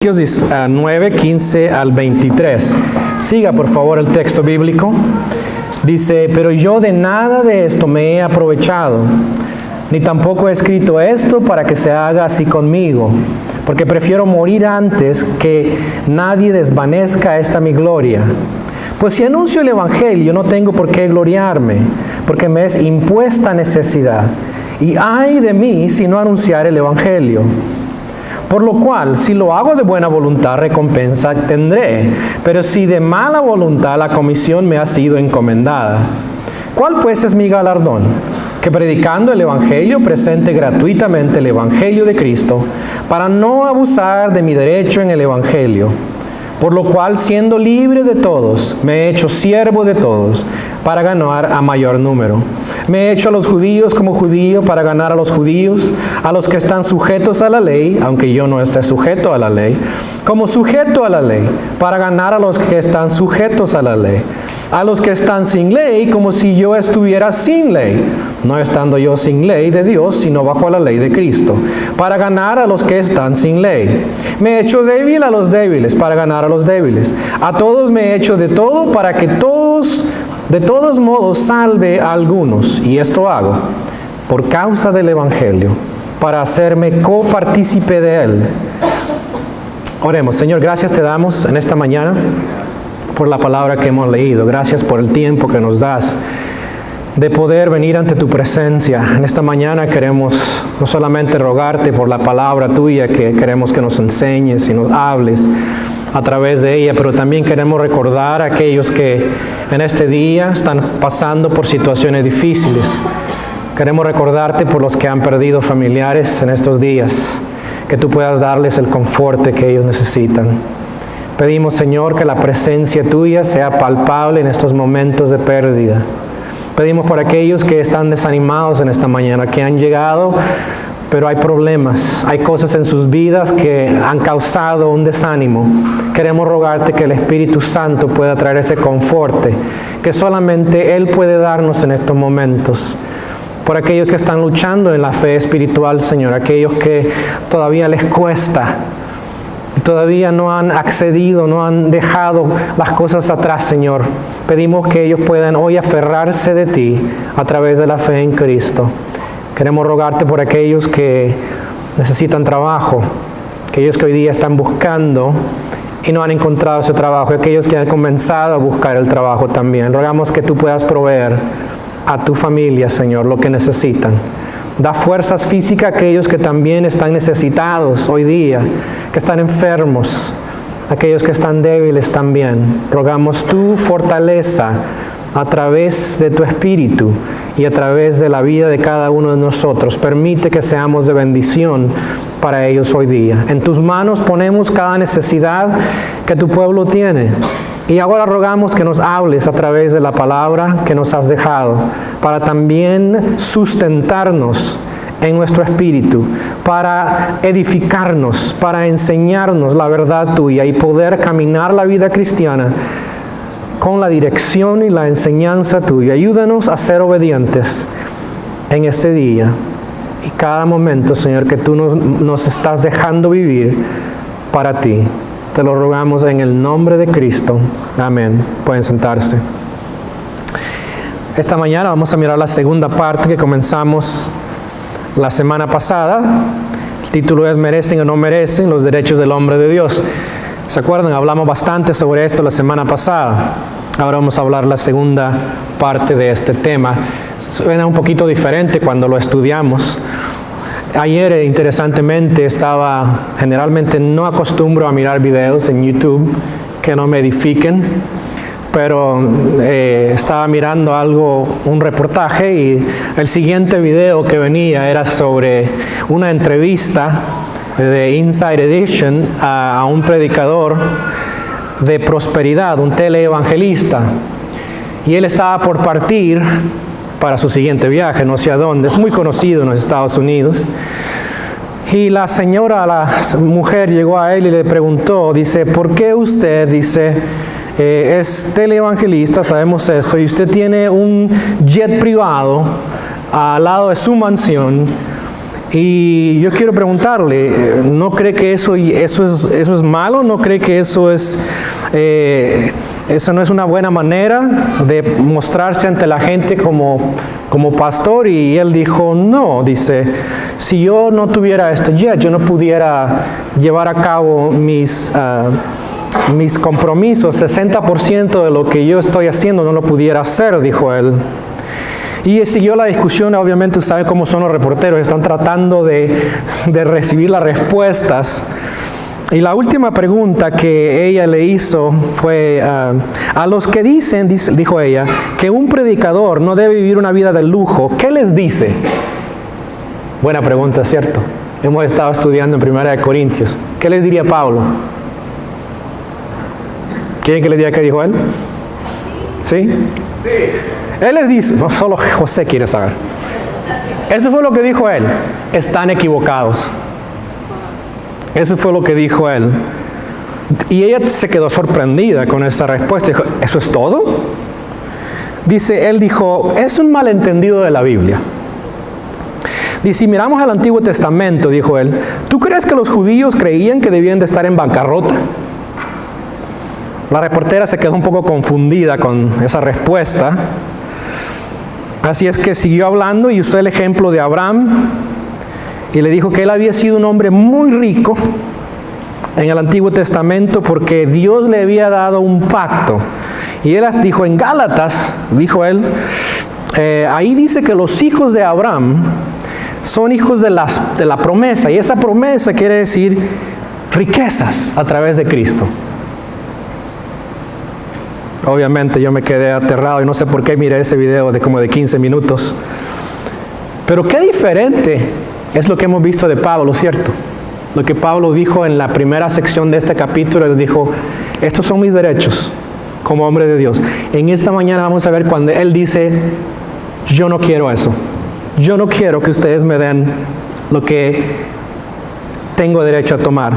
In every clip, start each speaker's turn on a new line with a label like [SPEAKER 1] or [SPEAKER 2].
[SPEAKER 1] Efesios 9, 15 al 23. Siga por favor el texto bíblico. Dice, pero yo de nada de esto me he aprovechado, ni tampoco he escrito esto para que se haga así conmigo, porque prefiero morir antes que nadie desvanezca esta mi gloria. Pues si anuncio el Evangelio, no tengo por qué gloriarme, porque me es impuesta necesidad. Y ay de mí si no anunciar el Evangelio. Por lo cual, si lo hago de buena voluntad, recompensa tendré. Pero si de mala voluntad, la comisión me ha sido encomendada. ¿Cuál pues es mi galardón? Que predicando el Evangelio presente gratuitamente el Evangelio de Cristo, para no abusar de mi derecho en el Evangelio. Por lo cual, siendo libre de todos, me he hecho siervo de todos, para ganar a mayor número. Me he hecho a los judíos como judío, para ganar a los judíos, a los que están sujetos a la ley, aunque yo no esté sujeto a la ley, como sujeto a la ley, para ganar a los que están sujetos a la ley. A los que están sin ley, como si yo estuviera sin ley, no estando yo sin ley de Dios, sino bajo la ley de Cristo, para ganar a los que están sin ley. Me he hecho débil a los débiles, para ganar a los débiles. A todos me he hecho de todo, para que todos, de todos modos, salve a algunos. Y esto hago por causa del Evangelio, para hacerme copartícipe de él. Oremos. Señor, gracias te damos en esta mañana por la palabra que hemos leído. Gracias por el tiempo que nos das de poder venir ante tu presencia. En esta mañana queremos no solamente rogarte por la palabra tuya, que queremos que nos enseñes y nos hables a través de ella, pero también queremos recordar a aquellos que en este día están pasando por situaciones difíciles. Queremos recordarte por los que han perdido familiares en estos días, que tú puedas darles el confort que ellos necesitan. Pedimos, Señor, que la presencia tuya sea palpable en estos momentos de pérdida. Pedimos por aquellos que están desanimados en esta mañana, que han llegado, pero hay problemas, hay cosas en sus vidas que han causado un desánimo. Queremos rogarte que el Espíritu Santo pueda traer ese confort que solamente Él puede darnos en estos momentos. Por aquellos que están luchando en la fe espiritual, Señor, aquellos que todavía les cuesta, todavía no han accedido, no han dejado las cosas atrás, Señor. Pedimos que ellos puedan hoy aferrarse de ti a través de la fe en Cristo. Queremos rogarte por aquellos que necesitan trabajo, aquellos que hoy día están buscando y no han encontrado ese trabajo, aquellos que han comenzado a buscar el trabajo también. Rogamos que tú puedas proveer a tu familia, Señor, lo que necesitan. Da fuerzas físicas a aquellos que también están necesitados hoy día, que están enfermos, aquellos que están débiles también. Rogamos tu fortaleza a través de tu Espíritu y a través de la vida de cada uno de nosotros. Permite que seamos de bendición para ellos hoy día. En tus manos ponemos cada necesidad que tu pueblo tiene. Y ahora rogamos que nos hables a través de la palabra que nos has dejado, para también sustentarnos en nuestro espíritu, para edificarnos, para enseñarnos la verdad tuya y poder caminar la vida cristiana con la dirección y la enseñanza tuya. Ayúdanos a ser obedientes en este día y cada momento, Señor, que tú nos estás dejando vivir para ti. Te lo rogamos en el nombre de Cristo. Amén. Pueden sentarse. Esta mañana vamos a mirar la segunda parte que comenzamos la semana pasada. El título es ¿Merecen o no merecen los derechos del hombre de Dios? ¿Se acuerdan? Hablamos bastante sobre esto la semana pasada. Ahora vamos a hablar la segunda parte de este tema. Suena un poquito diferente cuando lo estudiamos. Ayer, interesantemente, generalmente no acostumbro a mirar videos en YouTube que no me edifiquen, pero estaba mirando un reportaje, y el siguiente video que venía era sobre una entrevista de Inside Edition a un predicador de prosperidad, un teleevangelista, y él estaba por partir para su siguiente viaje, no sé a dónde. Es muy conocido en los Estados Unidos. Y la mujer llegó a él y le preguntó, dice, ¿por qué usted, es teleevangelista, sabemos esto, y usted tiene un jet privado al lado de su mansión, Y yo quiero preguntarle, ¿no cree que eso es malo? ¿No cree que eso no es una buena manera de mostrarse ante la gente como pastor? Y él dijo, no, dice, si yo no tuviera este jet, yo no pudiera llevar a cabo mis compromisos, 60% de lo que yo estoy haciendo no lo pudiera hacer, dijo él. Y siguió la discusión. Obviamente ustedes saben cómo son los reporteros, están tratando de recibir las respuestas. Y la última pregunta que ella le hizo fue, a los que dicen, dijo ella, que un predicador no debe vivir una vida de lujo, ¿qué les dice? Buena pregunta, ¿cierto? Hemos estado estudiando en 1 Corintios. ¿Qué les diría Pablo? ¿Quieren que les diga qué dijo él? ¿Sí? Sí. Él les dice, no, solo José quiere saber. Esto fue lo que dijo él. Están equivocados. Eso fue lo que dijo él. Y ella se quedó sorprendida con esa respuesta. Dijo, ¿eso es todo? Él dijo, es un malentendido de la Biblia. Dice, si miramos al Antiguo Testamento, dijo él, ¿tú crees que los judíos creían que debían de estar en bancarrota? La reportera se quedó un poco confundida con esa respuesta. Así es que siguió hablando y usó el ejemplo de Abraham y le dijo que él había sido un hombre muy rico en el Antiguo Testamento porque Dios le había dado un pacto. Y él dijo en Gálatas, dijo él, ahí dice que los hijos de Abraham son hijos de la promesa, y esa promesa quiere decir riquezas a través de Cristo. Obviamente yo me quedé aterrado y no sé por qué miré ese video de como de 15 minutos. Pero qué diferente es lo que hemos visto de Pablo, ¿cierto? Lo que Pablo dijo en la primera sección de este capítulo, él dijo, estos son mis derechos como hombre de Dios. En esta mañana vamos a ver cuando él dice, yo no quiero eso. Yo no quiero que ustedes me den lo que tengo derecho a tomar.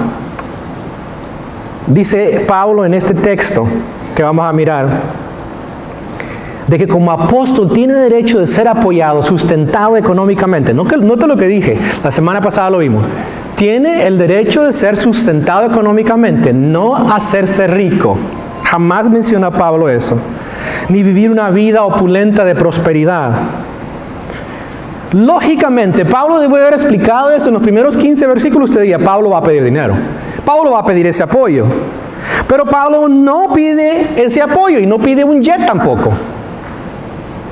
[SPEAKER 1] Dice Pablo en este texto que vamos a mirar, de que como apóstol tiene derecho de ser apoyado, sustentado económicamente. Nota lo que dije, la semana pasada lo vimos. Tiene el derecho de ser sustentado económicamente, no hacerse rico. Jamás menciona Pablo eso. Ni vivir una vida opulenta de prosperidad. Lógicamente, Pablo debe haber explicado eso en los primeros 15 versículos. Usted diría, Pablo va a pedir dinero. Pablo va a pedir ese apoyo. Pero Pablo no pide ese apoyo y no pide un jet tampoco.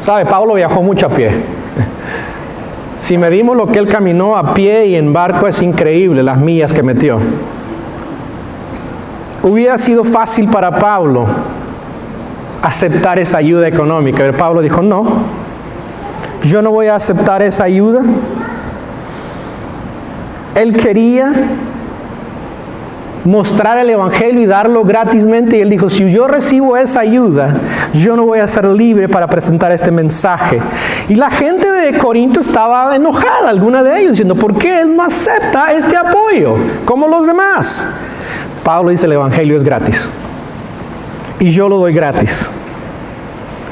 [SPEAKER 1] ¿Sabe? Pablo viajó mucho a pie. Si medimos lo que él caminó a pie y en barco, es increíble las millas que metió. Hubiera sido fácil para Pablo aceptar esa ayuda económica, pero Pablo dijo, no, yo no voy a aceptar esa ayuda. Él quería mostrar el evangelio y darlo gratismente, y él dijo, si yo recibo esa ayuda, yo no voy a ser libre para presentar este mensaje. Y la gente de Corinto estaba enojada, alguna de ellos, diciendo, ¿por qué él no acepta este apoyo como los demás? Pablo dice, el evangelio es gratis y yo lo doy gratis.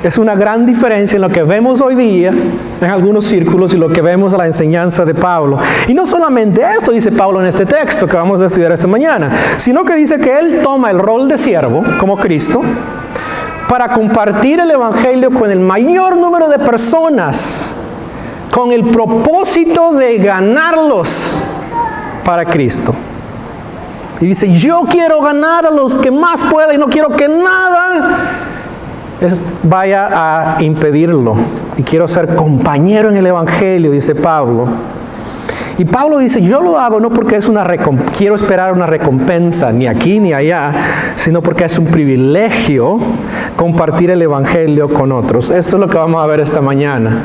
[SPEAKER 1] Es una gran diferencia en lo que vemos hoy día en algunos círculos y lo que vemos en la enseñanza de Pablo. Y no solamente esto dice Pablo en este texto que vamos a estudiar esta mañana, sino que dice que él toma el rol de siervo, como Cristo, para compartir el evangelio con el mayor número de personas, con el propósito de ganarlos para Cristo. Y dice, yo quiero ganar a los que más pueda y no quiero que nada vaya a impedirlo. Y quiero ser compañero en el evangelio, dice Pablo. Y Pablo dice, yo lo hago no porque quiero esperar una recompensa, ni aquí ni allá, sino porque es un privilegio compartir el evangelio con otros. Esto es lo que vamos a ver esta mañana.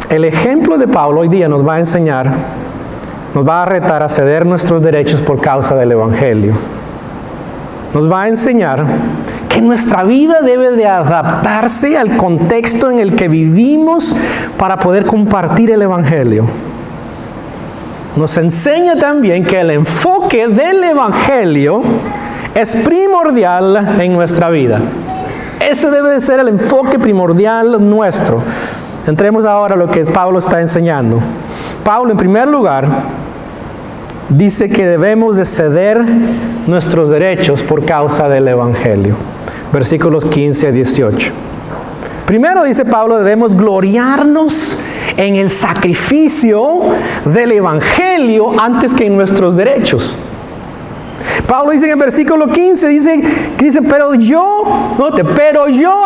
[SPEAKER 1] El ejemplo de Pablo hoy día nos va a enseñar, nos va a retar a ceder nuestros derechos por causa del evangelio. Nos va a enseñar que nuestra vida debe de adaptarse al contexto en el que vivimos para poder compartir el evangelio. Nos enseña también que el enfoque del evangelio es primordial en nuestra vida. Ese debe de ser el enfoque primordial nuestro. Entremos ahora a lo que Pablo está enseñando. Pablo, en primer lugar, dice que debemos de ceder nuestros derechos por causa del Evangelio. Versículos 15 a 18. Primero, dice Pablo, debemos gloriarnos en el sacrificio del Evangelio antes que en nuestros derechos. Pablo dice en el versículo 15, dice, pero yo,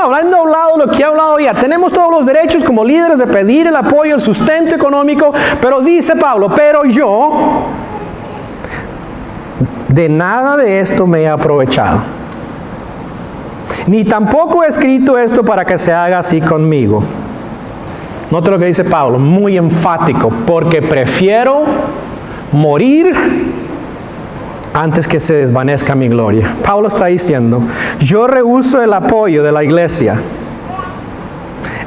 [SPEAKER 1] hablando lo que he hablado ya, tenemos todos los derechos como líderes de pedir el apoyo, el sustento económico, pero dice Pablo, pero yo, de nada de esto me he aprovechado. Ni tampoco he escrito esto para que se haga así conmigo. Note lo que dice Pablo, muy enfático, porque prefiero morir antes que se desvanezca mi gloria. Pablo está diciendo, yo rehuso el apoyo de la iglesia.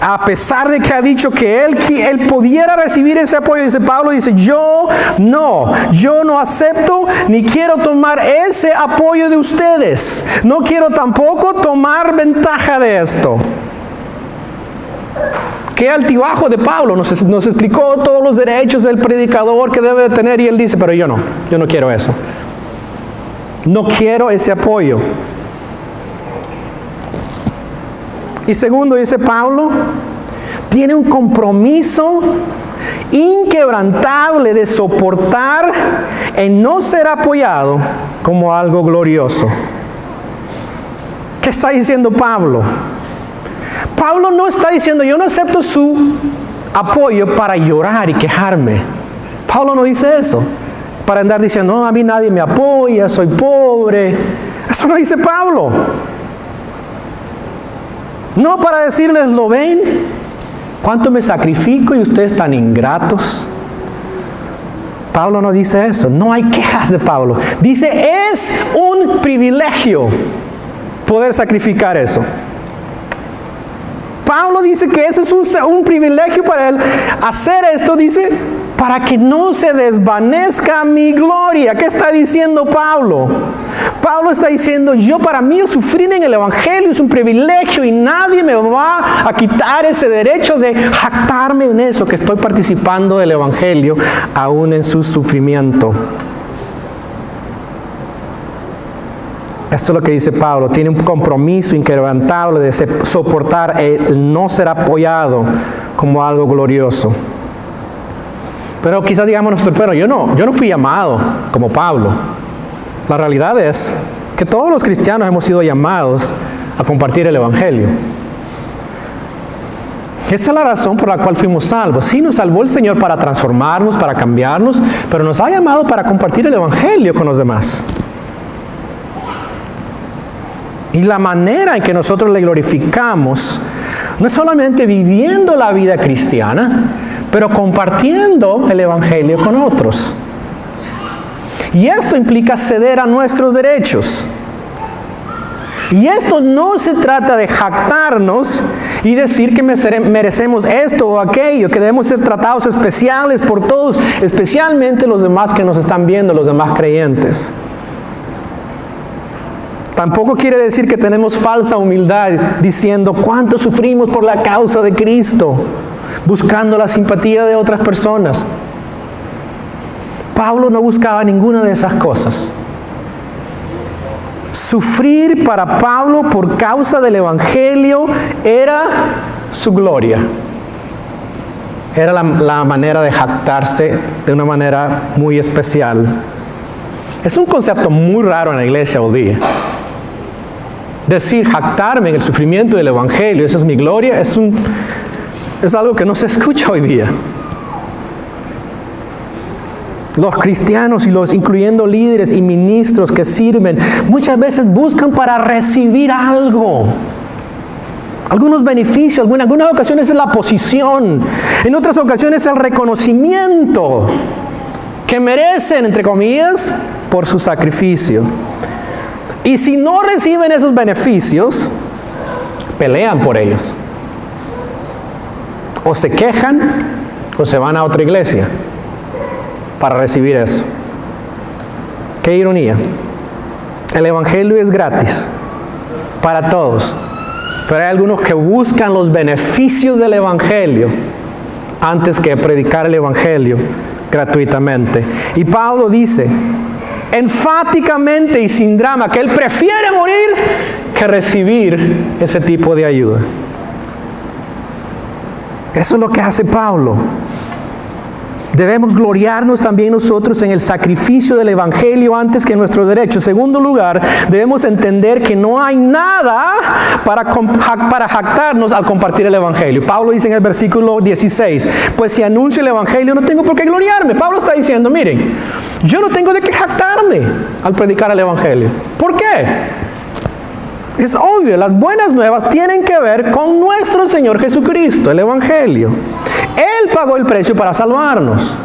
[SPEAKER 1] A pesar de que ha dicho que él pudiera recibir ese apoyo, dice Pablo, dice, yo no acepto ni quiero tomar ese apoyo de ustedes. No quiero tampoco tomar ventaja de esto. Qué altibajo de Pablo, nos explicó todos los derechos del predicador que debe de tener y él dice, pero yo no quiero eso. No quiero ese apoyo. Y segundo, dice Pablo, tiene un compromiso inquebrantable de soportar en no ser apoyado como algo glorioso. ¿Qué está diciendo Pablo? Pablo no está diciendo, yo no acepto su apoyo para llorar y quejarme. Pablo no dice eso. Para andar diciendo, no, a mí nadie me apoya, soy pobre. Eso no dice Pablo. No para decirles, ¿lo ven? ¿Cuánto me sacrifico y ustedes tan ingratos? Pablo no dice eso. No hay quejas de Pablo. Dice, es un privilegio poder sacrificar eso. Pablo dice que eso es un privilegio para él. Hacer esto, dice, para que no se desvanezca mi gloria. ¿Qué está diciendo Pablo? Pablo está diciendo, para mí sufrir en el Evangelio es un privilegio y nadie me va a quitar ese derecho de jactarme en eso, que estoy participando del Evangelio aún en su sufrimiento. Esto es lo que dice Pablo, tiene un compromiso inquebrantable de soportar el no ser apoyado como algo glorioso. Pero quizás digamos nosotros, pero yo no fui llamado como Pablo. La realidad es que todos los cristianos hemos sido llamados a compartir el Evangelio. Esa es la razón por la cual fuimos salvos. Sí, nos salvó el Señor para transformarnos, para cambiarnos, pero nos ha llamado para compartir el Evangelio con los demás. Y la manera en que nosotros le glorificamos no es solamente viviendo la vida cristiana, pero compartiendo el Evangelio con otros. Y esto implica ceder a nuestros derechos. Y esto no se trata de jactarnos y decir que merecemos esto o aquello, que debemos ser tratados especiales por todos, especialmente los demás que nos están viendo, los demás creyentes. Tampoco quiere decir que tenemos falsa humildad diciendo cuánto sufrimos por la causa de Cristo, buscando la simpatía de otras personas. Pablo no buscaba ninguna de esas cosas. Sufrir para Pablo por causa del Evangelio era su gloria. Era la manera de jactarse de una manera muy especial. Es un concepto muy raro en la iglesia hoy día. Decir jactarme en el sufrimiento del Evangelio, esa es mi gloria, es algo que no se escucha hoy día. Los cristianos incluyendo líderes y ministros que sirven, muchas veces buscan para recibir algo. Algunos beneficios, en algunas ocasiones es la posición, en otras ocasiones el reconocimiento que merecen, entre comillas, por su sacrificio. Y si no reciben esos beneficios, pelean por ellos. O se quejan o se van a otra iglesia para recibir eso. Qué ironía. El Evangelio es gratis para todos, pero hay algunos que buscan los beneficios del Evangelio antes que predicar el Evangelio gratuitamente. Y Pablo dice enfáticamente y sin drama que él prefiere morir que recibir ese tipo de ayuda. Eso es lo que hace Pablo. Debemos gloriarnos también nosotros en el sacrificio del Evangelio antes que nuestro derecho. En segundo lugar, debemos entender que no hay nada para jactarnos al compartir el Evangelio. Pablo dice en el versículo 16, pues si anuncio el Evangelio no tengo por qué gloriarme. Pablo está diciendo, miren, yo no tengo de qué jactarme al predicar el Evangelio. ¿Por qué? Es obvio, las buenas nuevas tienen que ver con nuestro Señor Jesucristo, el Evangelio. Él pagó el precio para salvarnos.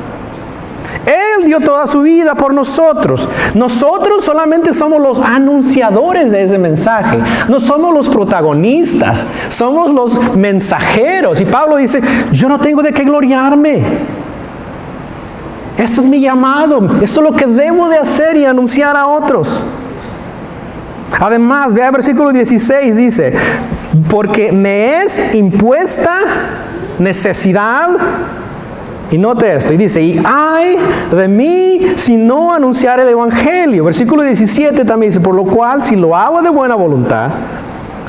[SPEAKER 1] Él dio toda su vida por nosotros. Nosotros solamente somos los anunciadores de ese mensaje. No somos los protagonistas, somos los mensajeros. Y Pablo dice, yo no tengo de qué gloriarme. Este es mi llamado. Esto es lo que debo de hacer y anunciar a otros. Además, vea el versículo 16, dice, porque me es impuesta necesidad, y note esto, y dice, y ay de mí si no anunciar el Evangelio. Versículo 17 también dice, por lo cual si lo hago de buena voluntad,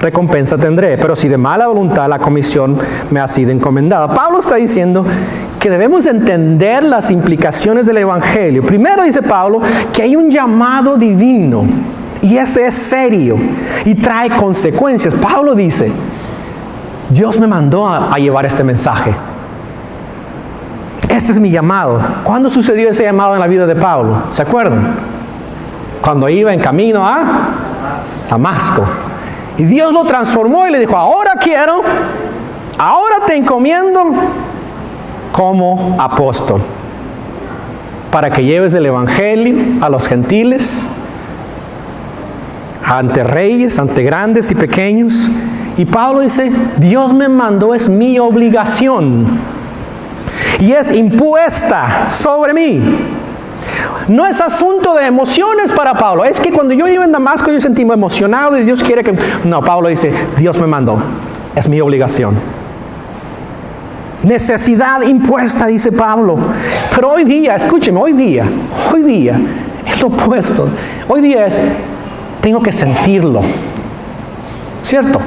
[SPEAKER 1] recompensa tendré, pero si de mala voluntad, la comisión me ha sido encomendada. Pablo está diciendo que debemos entender las implicaciones del Evangelio. Primero dice Pablo que hay un llamado divino, y ese es serio y trae consecuencias. Pablo dice, Dios me mandó a llevar este mensaje. Este es mi llamado. ¿Cuándo sucedió ese llamado en la vida de Pablo? ¿Se acuerdan? Cuando iba en camino a Damasco. Y Dios lo transformó y le dijo, ahora te encomiendo como apóstol, para que lleves el Evangelio a los gentiles, ante reyes, ante grandes y pequeños. Y Pablo dice, Dios me mandó, es mi obligación. Y es impuesta sobre mí. No es asunto de emociones para Pablo. Es que cuando yo iba en Damasco yo sentí emocionado y Dios quiere que... No, Pablo dice, Dios me mandó. Es mi obligación. Necesidad impuesta, dice Pablo. Pero hoy día, escúcheme, hoy día es lo opuesto. Hoy día es, tengo que sentirlo. ¿Cierto?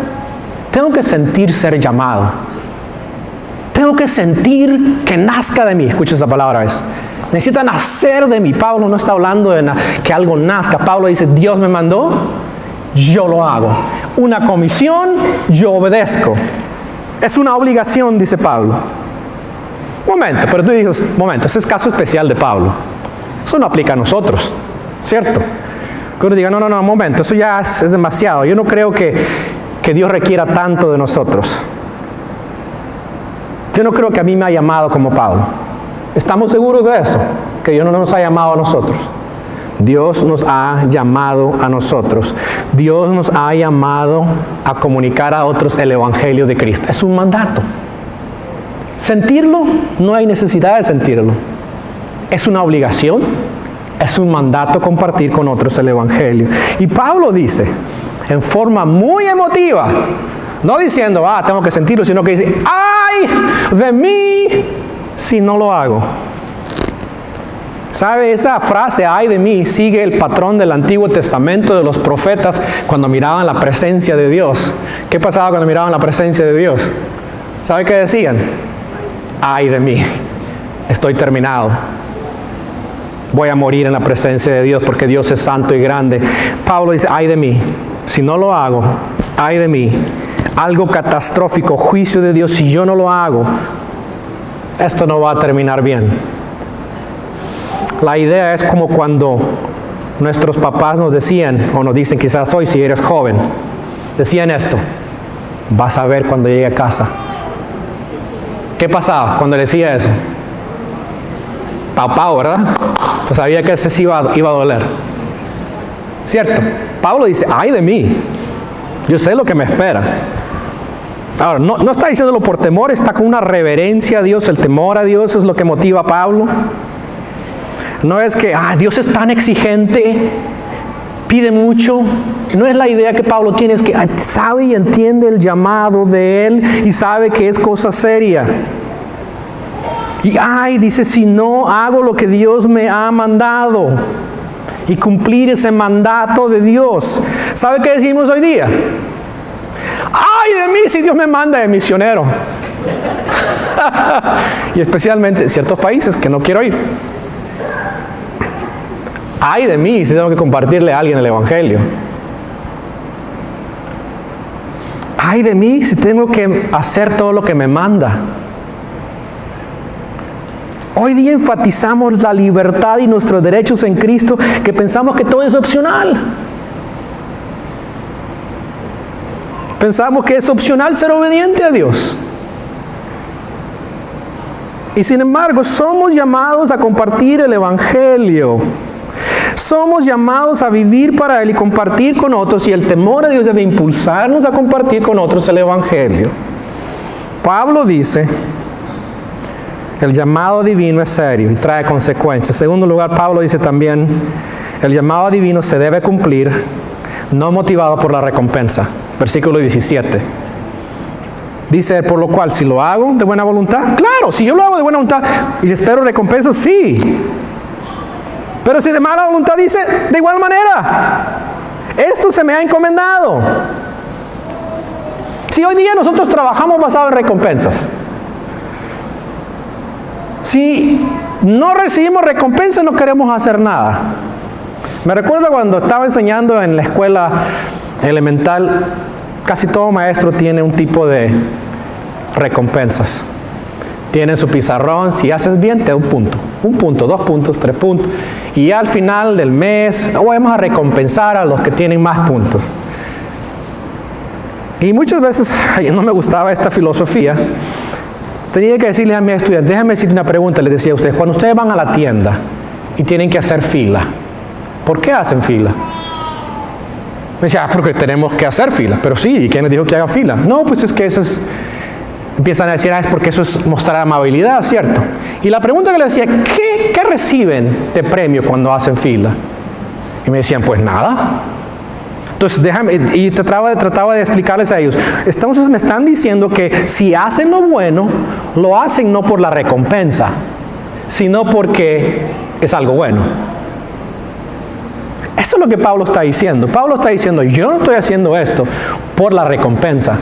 [SPEAKER 1] Tengo que sentir ser llamado. Tengo que sentir que nazca de mí. Escucha esa palabra, ¿ves? Necesita nacer de mí. Pablo no está hablando de que algo nazca. Pablo dice, Dios me mandó, yo lo hago. Una comisión, yo obedezco. Es una obligación, dice Pablo. Momento, pero tú dices, momento, ese es caso especial de Pablo. Eso no aplica a nosotros, ¿cierto? Que uno diga, no, momento, eso ya es demasiado. Yo no creo que Dios requiera tanto de nosotros. Yo no creo que a mí me ha llamado como Pablo. ¿Estamos seguros de eso? Que Dios no nos ha llamado a nosotros. Dios nos ha llamado a nosotros. Dios nos ha llamado a comunicar a otros el Evangelio de Cristo. Es un mandato. Sentirlo, no hay necesidad de sentirlo. Es una obligación, es un mandato compartir con otros el Evangelio. Y Pablo dice, en forma muy emotiva, no diciendo, tengo que sentirlo, sino que dice, ¡ay de mí si no lo hago! ¿Sabe? Esa frase, ¡ay de mí!, sigue el patrón del Antiguo Testamento de los profetas cuando miraban la presencia de Dios. ¿Qué pasaba cuando miraban la presencia de Dios? ¿Sabe qué decían? ¡Ay de mí! Estoy terminado. Voy a morir en la presencia de Dios porque Dios es santo y grande. Pablo dice, ¡ay de mí! Si no lo hago, ¡ay de mí! Algo catastrófico, juicio de Dios, si yo no lo hago, esto no va a terminar bien. La idea es como cuando nuestros papás nos decían, o nos dicen quizás hoy si eres joven, decían esto, vas a ver cuando llegue a casa. ¿Qué pasaba cuando le decía eso? Pau, ¿verdad? Pues sabía que ese sí iba a doler. ¿Cierto? Pablo dice, ¡ay de mí! Yo sé lo que me espera. Ahora, no está diciéndolo por temor, está con una reverencia a Dios. El temor a Dios es lo que motiva a Pablo. No es que, Dios es tan exigente, pide mucho. No es la idea que Pablo tiene, es que sabe y entiende el llamado de él y sabe que es cosa seria. Y ay, dice, si no hago lo que Dios me ha mandado y cumplir ese mandato de Dios. ¿Sabe qué decimos hoy día? Ay de mí si Dios me manda de misionero. Y especialmente en ciertos países que no quiero ir. Ay de mí si tengo que compartirle a alguien el evangelio. Ay de mí si tengo que hacer todo lo que me manda. Hoy día enfatizamos la libertad y nuestros derechos en Cristo, que pensamos que todo es opcional. Pensamos que es opcional ser obediente a Dios. Y sin embargo, somos llamados a compartir el evangelio. Somos llamados a vivir para Él y compartir con otros, y el temor a Dios debe impulsarnos a compartir con otros el evangelio. Pablo dice, el llamado divino es serio y trae consecuencias. En segundo lugar, Pablo dice también, el llamado divino se debe cumplir, no motivado por la recompensa. Versículo 17. Dice, por lo cual, si lo hago de buena voluntad, claro, si yo lo hago de buena voluntad y espero recompensa, sí. Pero si de mala voluntad, dice, de igual manera, esto se me ha encomendado. Si hoy día nosotros trabajamos basado en recompensas, si no recibimos recompensa, no queremos hacer nada. Me recuerdo cuando estaba enseñando en la escuela elemental, casi todo maestro tiene un tipo de recompensas. Tiene su pizarrón, si haces bien te da un punto, 2 puntos, 3 puntos. Y ya al final del mes, vamos a recompensar a los que tienen más puntos. Y muchas veces, no me gustaba esta filosofía. Tenía que decirle a mis estudiantes, déjame decirte una pregunta, les decía a ustedes, cuando ustedes van a la tienda y tienen que hacer fila, ¿por qué hacen fila? Me decía, porque tenemos que hacer fila. Pero sí, ¿y quién les dijo que haga fila? No, pues es que eso es... Empiezan a decir, es porque eso es mostrar amabilidad, ¿cierto? Y la pregunta que les decía, ¿qué reciben de premio cuando hacen fila? Y me decían, pues nada. Entonces, trataba de explicarles a ellos. Entonces me están diciendo que si hacen lo bueno, lo hacen no por la recompensa, sino porque es algo bueno. Eso es lo que Pablo está diciendo. Pablo está diciendo, yo no estoy haciendo esto por la recompensa.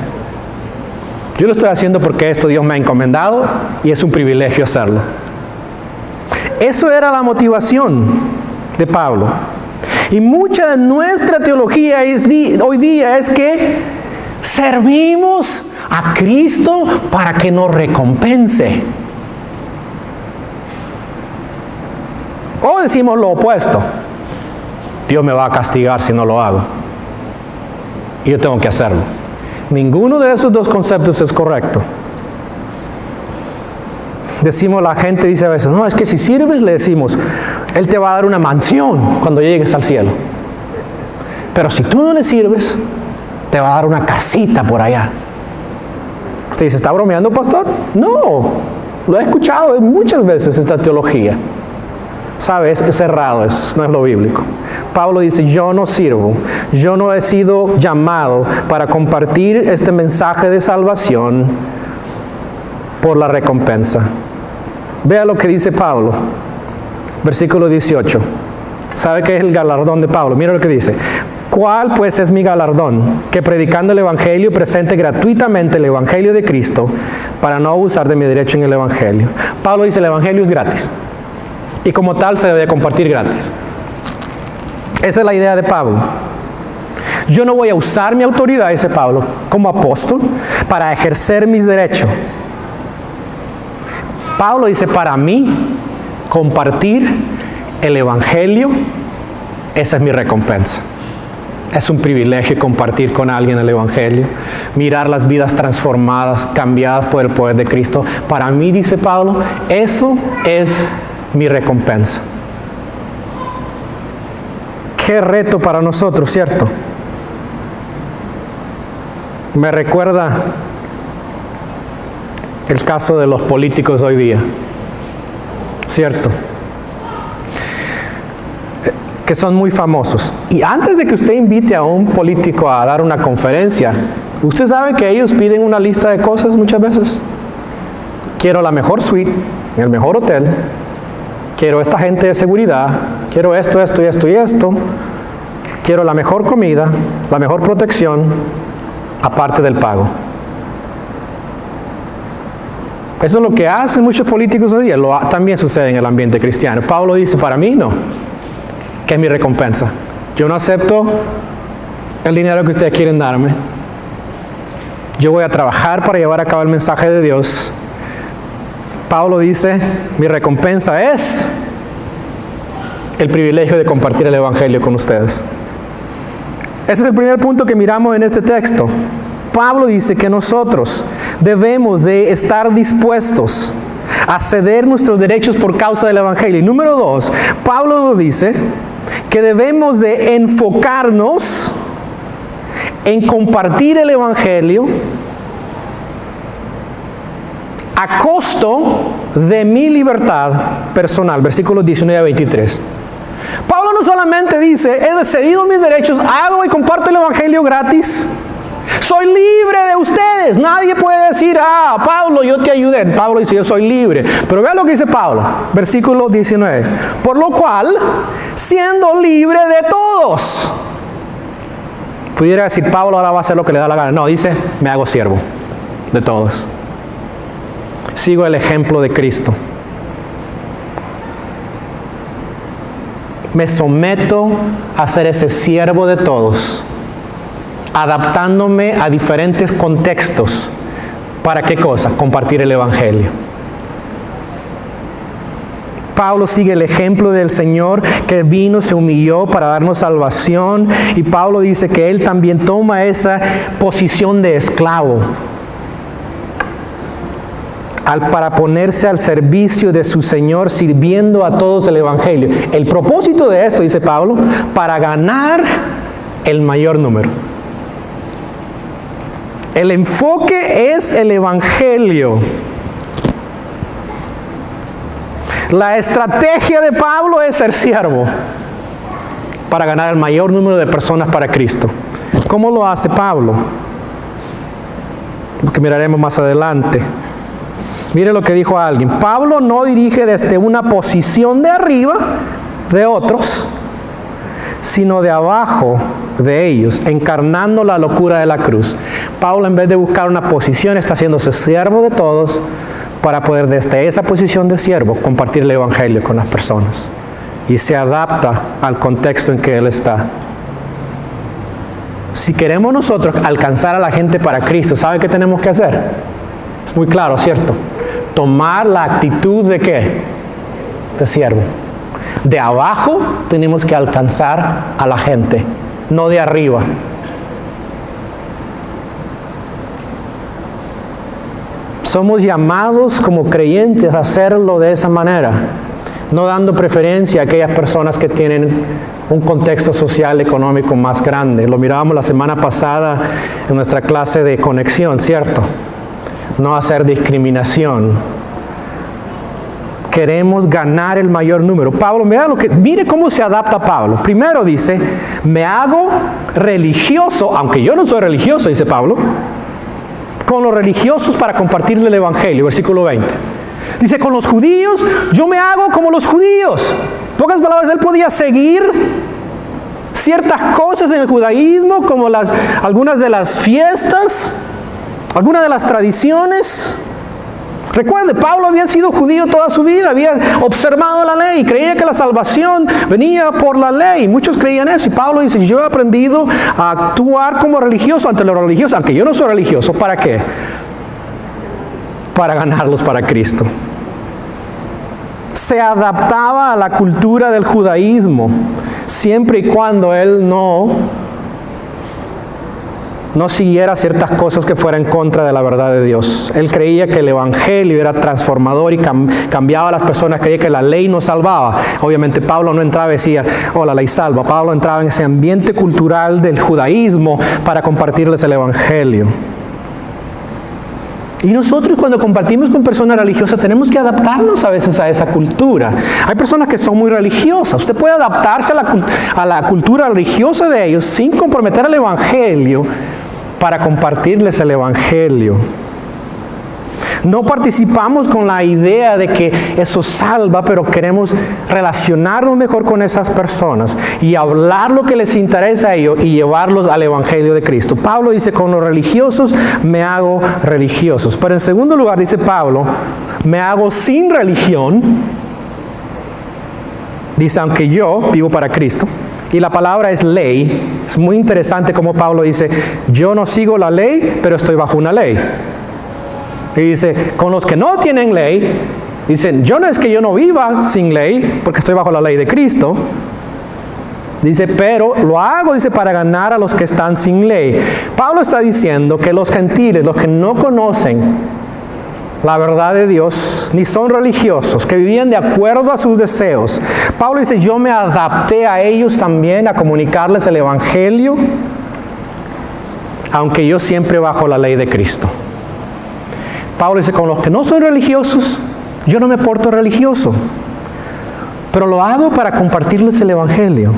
[SPEAKER 1] Yo lo estoy haciendo porque esto Dios me ha encomendado y es un privilegio hacerlo. Eso era la motivación de Pablo. Y mucha de nuestra teología hoy día es que servimos a Cristo para que nos recompense. O decimos lo opuesto. Dios me va a castigar si no lo hago. Y yo tengo que hacerlo. Ninguno de esos dos conceptos es correcto. Decimos, la gente dice a veces, no, es que si sirves, le decimos, Él te va a dar una mansión cuando llegues al cielo. Pero si tú no le sirves, te va a dar una casita por allá. Usted dice, ¿está bromeando, pastor? No, lo he escuchado muchas veces esta teología. ¿Sabes? Es errado eso, no es lo bíblico. Pablo dice, yo no sirvo, yo no he sido llamado para compartir este mensaje de salvación por la recompensa. Vea lo que dice Pablo, versículo 18. ¿Sabe qué es el galardón de Pablo? Mira lo que dice. ¿Cuál pues es mi galardón? Que predicando el evangelio presente gratuitamente el evangelio de Cristo para no abusar de mi derecho en el evangelio. Pablo dice, el evangelio es gratis. Y como tal se debe compartir gratis. Esa es la idea de Pablo. Yo no voy a usar mi autoridad, dice Pablo, como apóstol, para ejercer mis derechos. Pablo dice, para mí, compartir el evangelio, esa es mi recompensa. Es un privilegio compartir con alguien el evangelio, mirar las vidas transformadas, cambiadas por el poder de Cristo. Para mí, dice Pablo, eso es mi recompensa. Qué reto para nosotros, ¿cierto? Me recuerda el caso de los políticos hoy día, ¿cierto? Que son muy famosos. Y antes de que usted invite a un político a dar una conferencia, usted sabe que ellos piden una lista de cosas muchas veces. Quiero la mejor suite, en el mejor hotel, quiero esta gente de seguridad, quiero esto, esto y esto y esto, quiero la mejor comida, la mejor protección, aparte del pago. Eso es lo que hacen muchos políticos hoy día, también sucede en el ambiente cristiano. Pablo dice, para mí no, que es mi recompensa. Yo no acepto el dinero que ustedes quieren darme. Yo voy a trabajar para llevar a cabo el mensaje de Dios. Pablo dice, mi recompensa es el privilegio de compartir el Evangelio con ustedes. Ese es el primer punto que miramos en este texto. Pablo dice que nosotros debemos de estar dispuestos a ceder nuestros derechos por causa del Evangelio. Y número 2, Pablo nos dice que debemos de enfocarnos en compartir el Evangelio a costo de mi libertad personal. Versículos 19 a 23. Pablo no solamente dice, he cedido mis derechos, hago y comparto el Evangelio gratis. Soy libre de ustedes. Nadie puede decir, Pablo, yo te ayudé. Pablo dice, yo soy libre. Pero vea lo que dice Pablo, versículo 19. Por lo cual, siendo libre de todos. Pudiera decir, Pablo ahora va a hacer lo que le da la gana. No, dice, me hago siervo de todos. Sigo el ejemplo de Cristo. Me someto a ser ese siervo de todos, adaptándome a diferentes contextos. ¿Para qué cosa? Compartir el Evangelio. Pablo sigue el ejemplo del Señor que vino, se humilló para darnos salvación. Y Pablo dice que él también toma esa posición de esclavo para ponerse al servicio de su Señor, sirviendo a todos el Evangelio. El propósito de esto, dice Pablo, para ganar el mayor número. El enfoque es el Evangelio. La estrategia de Pablo es ser siervo para ganar el mayor número de personas para Cristo. ¿Cómo lo hace Pablo? Lo que miraremos más adelante. Mire lo que dijo alguien. Pablo no dirige desde una posición de arriba de otros, sino de abajo de ellos, encarnando la locura de la cruz. Pablo, en vez de buscar una posición, está haciéndose siervo de todos para poder desde esa posición de siervo compartir el Evangelio con las personas. Y se adapta al contexto en que él está. Si queremos nosotros alcanzar a la gente para Cristo, ¿sabe qué tenemos que hacer? Es muy claro, ¿cierto? Tomar la actitud de ¿qué? De siervo. De abajo tenemos que alcanzar a la gente, no de arriba. Somos llamados como creyentes a hacerlo de esa manera, no dando preferencia a aquellas personas que tienen un contexto social, económico más grande. Lo mirábamos la semana pasada en nuestra clase de conexión, ¿cierto? No hacer discriminación. Queremos ganar el mayor número. Pablo, mire cómo se adapta Pablo. Primero dice, me hago religioso, aunque yo no soy religioso, dice Pablo, con los religiosos para compartirle el Evangelio. Versículo 20. Dice, con los judíos, yo me hago como los judíos. En pocas palabras, él podía seguir ciertas cosas en el judaísmo, como algunas de las fiestas, algunas de las tradiciones. Recuerde, Pablo había sido judío toda su vida, había observado la ley, creía que la salvación venía por la ley. Muchos creían eso, y Pablo dice, yo he aprendido a actuar como religioso ante los religiosos, aunque yo no soy religioso. ¿Para qué? Para ganarlos para Cristo. Se adaptaba a la cultura del judaísmo, siempre y cuando él no siguiera ciertas cosas que fueran en contra de la verdad de Dios. Él creía que el Evangelio era transformador y cambiaba a las personas. Creía que la ley nos salvaba. Obviamente Pablo no entraba y decía, la ley salva. Pablo entraba en ese ambiente cultural del judaísmo para compartirles el Evangelio. Y nosotros, cuando compartimos con personas religiosas, tenemos que adaptarnos a veces a esa cultura. Hay personas que son muy religiosas. Usted puede adaptarse a la cultura religiosa de ellos sin comprometer el Evangelio, para compartirles el Evangelio. No participamos con la idea de que eso salva, pero queremos relacionarnos mejor con esas personas y hablar lo que les interesa a ellos y llevarlos al Evangelio de Cristo. Pablo dice, con los religiosos me hago religiosos. Pero en segundo lugar dice Pablo, me hago sin religión. Dice, aunque yo vivo para Cristo. Y la palabra es ley. Es muy interesante como Pablo dice, yo no sigo la ley, pero estoy bajo una ley. Y dice, con los que no tienen ley, dicen, yo no es que yo no viva sin ley, porque estoy bajo la ley de Cristo. Dice, pero lo hago, dice, para ganar a los que están sin ley. Pablo está diciendo que los gentiles, los que no conocen la verdad de Dios, ni son religiosos, que vivían de acuerdo a sus deseos. Pablo dice, yo me adapté a ellos también a comunicarles el Evangelio, aunque yo siempre bajo la ley de Cristo. Pablo dice, con los que no son religiosos, yo no me porto religioso, pero lo hago para compartirles el Evangelio.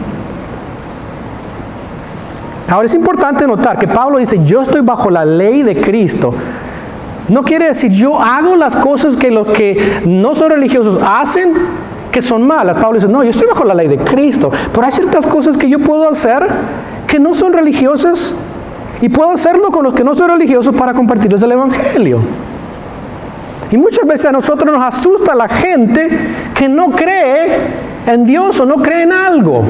[SPEAKER 1] Ahora es importante notar que Pablo dice, yo estoy bajo la ley de Cristo. No quiere decir, yo hago las cosas que los que no son religiosos hacen, que son malas. Pablo dice, no, yo estoy bajo la ley de Cristo, pero hay ciertas cosas que yo puedo hacer que no son religiosas, y puedo hacerlo con los que no son religiosos para compartirles el Evangelio. Y muchas veces a nosotros nos asusta la gente que no cree en Dios o no cree en algo.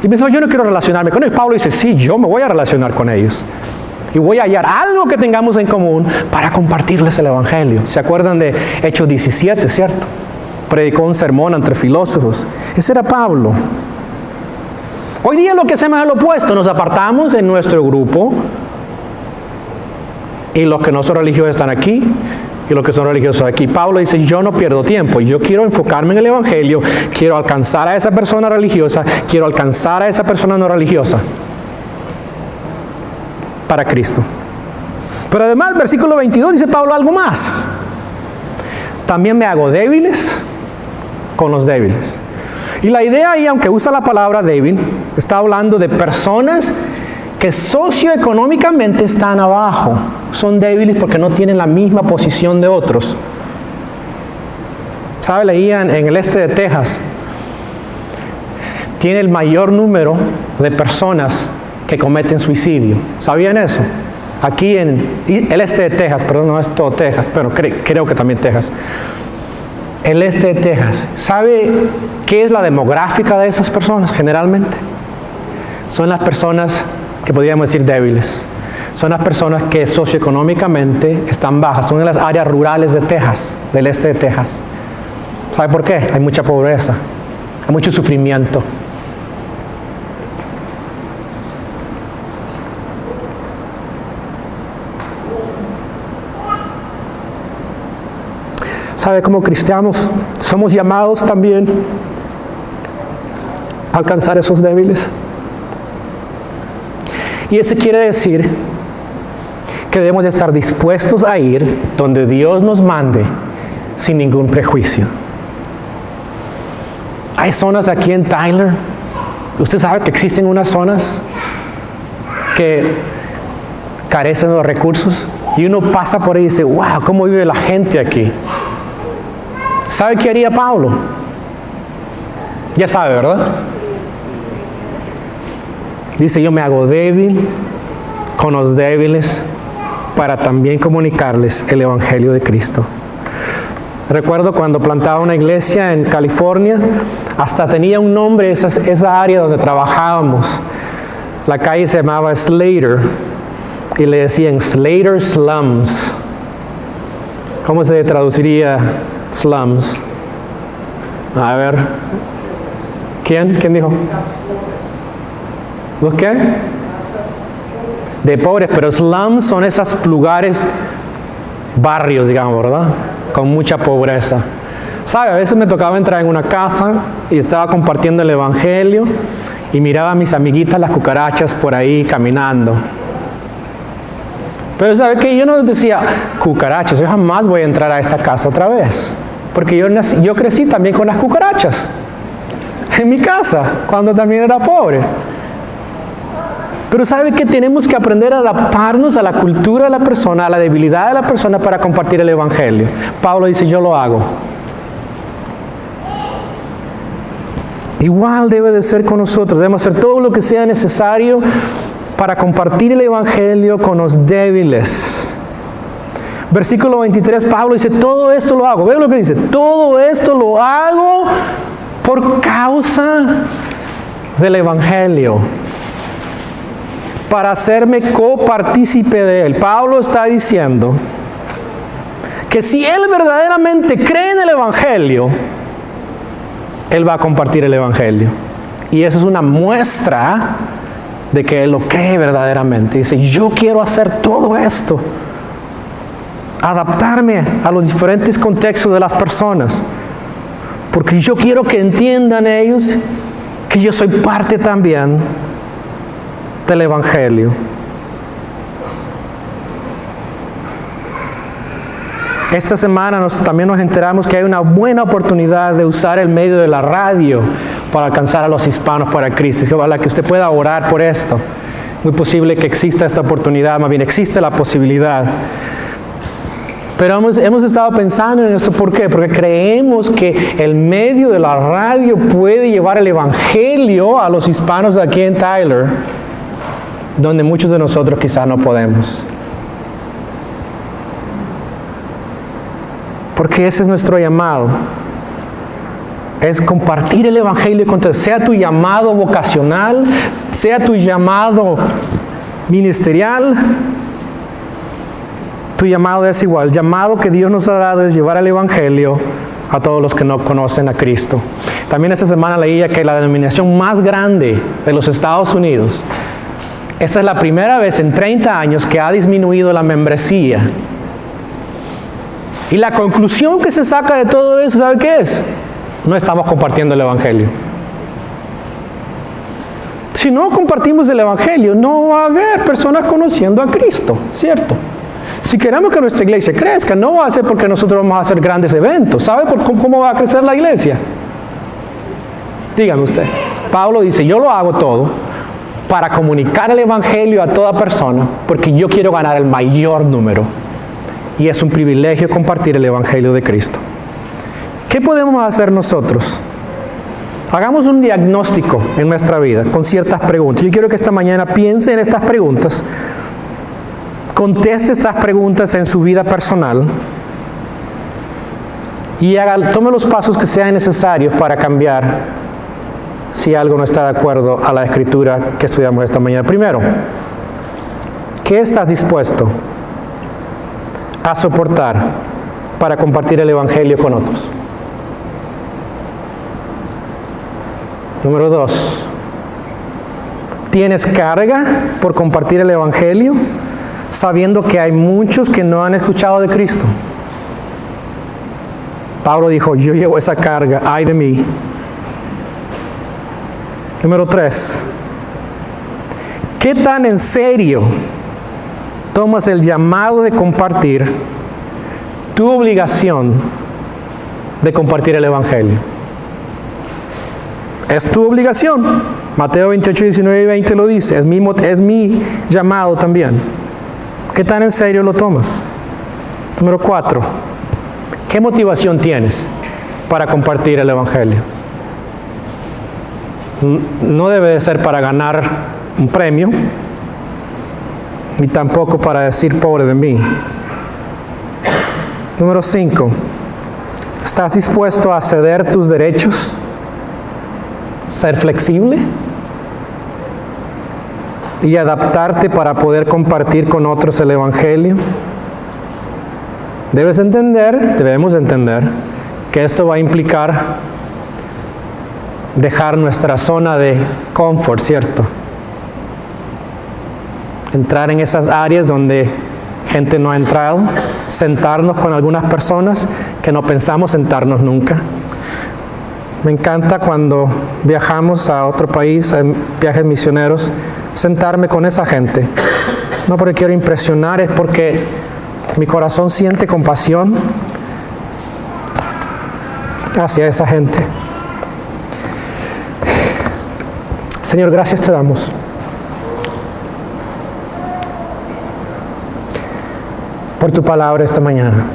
[SPEAKER 1] Y pensamos, yo no quiero relacionarme con ellos. Pablo dice, sí, yo me voy a relacionar con ellos. Y voy a hallar algo que tengamos en común para compartirles el Evangelio. ¿Se acuerdan de Hechos 17, cierto? Predicó un sermón entre filósofos. Ese era Pablo. Hoy día lo que hacemos es lo opuesto. Nos apartamos en nuestro grupo. Y los que no son religiosos están aquí, y los que son religiosos aquí. Pablo dice, yo no pierdo tiempo, yo quiero enfocarme en el Evangelio, quiero alcanzar a esa persona religiosa, quiero alcanzar a esa persona no religiosa, para Cristo. Pero además, versículo 22, dice Pablo algo más. También me hago débiles con los débiles. Y la idea ahí, aunque usa la palabra débil, está hablando de personas que socioeconómicamente están abajo, son débiles porque no tienen la misma posición de otros. ¿Sabe? Leían en el este de Texas, tiene el mayor número de personas que cometen suicidio. ¿Sabían eso? Aquí en el este de Texas, perdón, no es todo Texas, pero creo que también Texas. El este de Texas. ¿Sabe qué es la demográfica de esas personas generalmente? Son las personas que podríamos decir débiles. Son las personas que socioeconómicamente están bajas. Son en las áreas rurales de Texas, del este de Texas. ¿Sabe por qué? Hay mucha pobreza, hay mucho sufrimiento. ¿Sabe? Como cristianos somos llamados también a alcanzar esos débiles. Y eso quiere decir que debemos de estar dispuestos a ir donde Dios nos mande sin ningún prejuicio. Hay zonas aquí en Tyler. Usted sabe que existen unas zonas que carecen de los recursos y uno pasa por ahí y dice, wow, ¿cómo vive la gente aquí? ¿Sabe qué haría Pablo? Ya sabe, ¿verdad? Dice, yo me hago débil con los débiles para también comunicarles el Evangelio de Cristo. Recuerdo cuando plantaba una iglesia en California, hasta tenía un nombre esa área donde trabajábamos. La calle se llamaba Slater y le decían Slater Slums. ¿Cómo se traduciría slums? A ver. ¿Quién dijo? ¿Los qué? De pobres, pero slums son esos lugares, barrios, digamos, ¿verdad? Con mucha pobreza. ¿Sabe? A veces me tocaba entrar en una casa y estaba compartiendo el Evangelio y miraba a mis amiguitas las cucarachas por ahí caminando. Pero ¿sabe qué? Yo no decía, cucarachas, yo jamás voy a entrar a esta casa otra vez. Porque yo crecí también con las cucarachas en mi casa, cuando también era pobre. Pero ¿sabe qué? Tenemos que aprender a adaptarnos a la cultura de la persona, a la debilidad de la persona para compartir el Evangelio. Pablo dice, yo lo hago. Igual debe de ser con nosotros. Debemos hacer todo lo que sea necesario para compartir el Evangelio con los débiles. Versículo 23, Pablo dice, todo esto lo hago. ¿Ve lo que dice? Todo esto lo hago por causa del Evangelio, para hacerme copartícipe de él. Pablo está diciendo que si él verdaderamente cree en el Evangelio, él va a compartir el Evangelio. Y eso es una muestra de que él lo cree verdaderamente. Dice, yo quiero hacer todo esto, adaptarme a los diferentes contextos de las personas, porque yo quiero que entiendan ellos que yo soy parte también del Evangelio. Esta semana también nos enteramos que hay una buena oportunidad de usar el medio de la radio para alcanzar a los hispanos para Cristo. Ojalá que usted pueda orar por esto. Muy posible que exista esta oportunidad, más bien existe la posibilidad. Pero hemos estado pensando en esto, ¿por qué? Porque creemos que el medio de la radio puede llevar el Evangelio a los hispanos de aquí en Tyler, donde muchos de nosotros quizás no podemos. Porque ese es nuestro llamado. Es compartir el Evangelio con todos. Sea tu llamado vocacional, sea tu llamado ministerial, tu llamado es igual. El llamado que Dios nos ha dado es llevar el Evangelio a todos los que no conocen a Cristo. También esta semana leía que la denominación más grande de los Estados Unidos, esta es la primera vez en 30 años que ha disminuido la membresía. Y la conclusión que se saca de todo eso, ¿sabe qué es? No estamos compartiendo el Evangelio. Si no compartimos el Evangelio, no va a haber personas conociendo a Cristo, ¿cierto? Si queremos que nuestra iglesia crezca, no va a ser porque nosotros vamos a hacer grandes eventos. ¿Sabe cómo va a crecer la iglesia? Dígame usted. Pablo dice, yo lo hago todo para comunicar el Evangelio a toda persona, porque yo quiero ganar el mayor número. Y es un privilegio compartir el Evangelio de Cristo. ¿Qué podemos hacer nosotros? Hagamos un diagnóstico en nuestra vida con ciertas preguntas. Yo quiero que esta mañana piense en estas preguntas, conteste estas preguntas en su vida personal y tome los pasos que sean necesarios para cambiar si algo no está de acuerdo a la escritura que estudiamos esta mañana. Primero, ¿qué estás dispuesto a soportar para compartir el Evangelio con otros? Número 2, ¿tienes carga por compartir el Evangelio sabiendo que hay muchos que no han escuchado de Cristo? Pablo dijo, yo llevo esa carga, ay de mí. Número 3, ¿qué tan en serio tomas el llamado de compartir tu obligación de compartir el Evangelio? Es tu obligación. Mateo 28, 19 y 20 lo dice. Es mi llamado también. ¿Qué tan en serio lo tomas? Número 4, ¿qué motivación tienes para compartir el Evangelio? No debe de ser para ganar un premio, ni tampoco para decir pobre de mí. Número 5, ¿estás dispuesto a ceder tus derechos? ¿Ser flexible? Y adaptarte para poder compartir con otros el Evangelio. Debemos entender que esto va a implicar dejar nuestra zona de confort, ¿cierto? Entrar en esas áreas donde gente no ha entrado, sentarnos con algunas personas que no pensamos sentarnos nunca. Me encanta cuando viajamos a otro país, en viajes misioneros, sentarme con esa gente. No porque quiero impresionar, es porque mi corazón siente compasión hacia esa gente. Señor, gracias te damos por tu palabra esta mañana.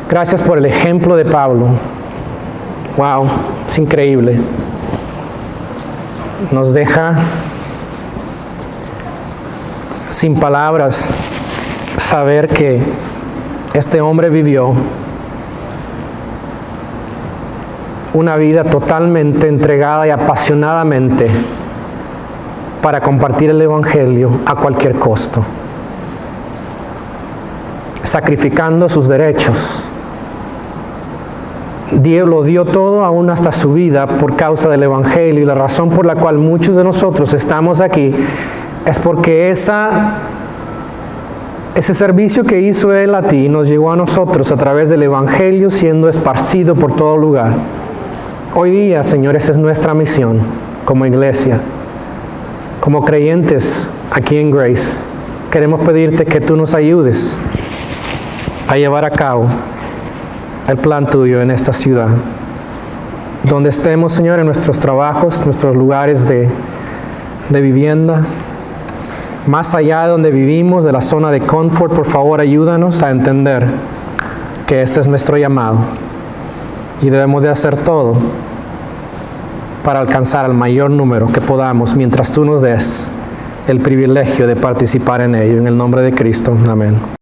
[SPEAKER 1] Gracias por el ejemplo de Pablo. Wow, es increíble. Nos deja sin palabras saber que este hombre vivió una vida totalmente entregada y apasionadamente para compartir el Evangelio a cualquier costo, sacrificando sus derechos. Dios lo dio todo, aún hasta su vida, por causa del Evangelio, y la razón por la cual muchos de nosotros estamos aquí es porque ese servicio que hizo Él a ti nos llegó a nosotros a través del Evangelio, siendo esparcido por todo lugar. Hoy día, Señor, esa es nuestra misión como iglesia, como creyentes aquí en Grace. Queremos pedirte que tú nos ayudes a llevar a cabo el plan tuyo en esta ciudad. Donde estemos, Señor, en nuestros trabajos, nuestros lugares de vivienda, más allá de donde vivimos, de la zona de confort, por favor, ayúdanos a entender que este es nuestro llamado y debemos de hacer todo para alcanzar al mayor número que podamos mientras tú nos des el privilegio de participar en ello. En el nombre de Cristo. Amén.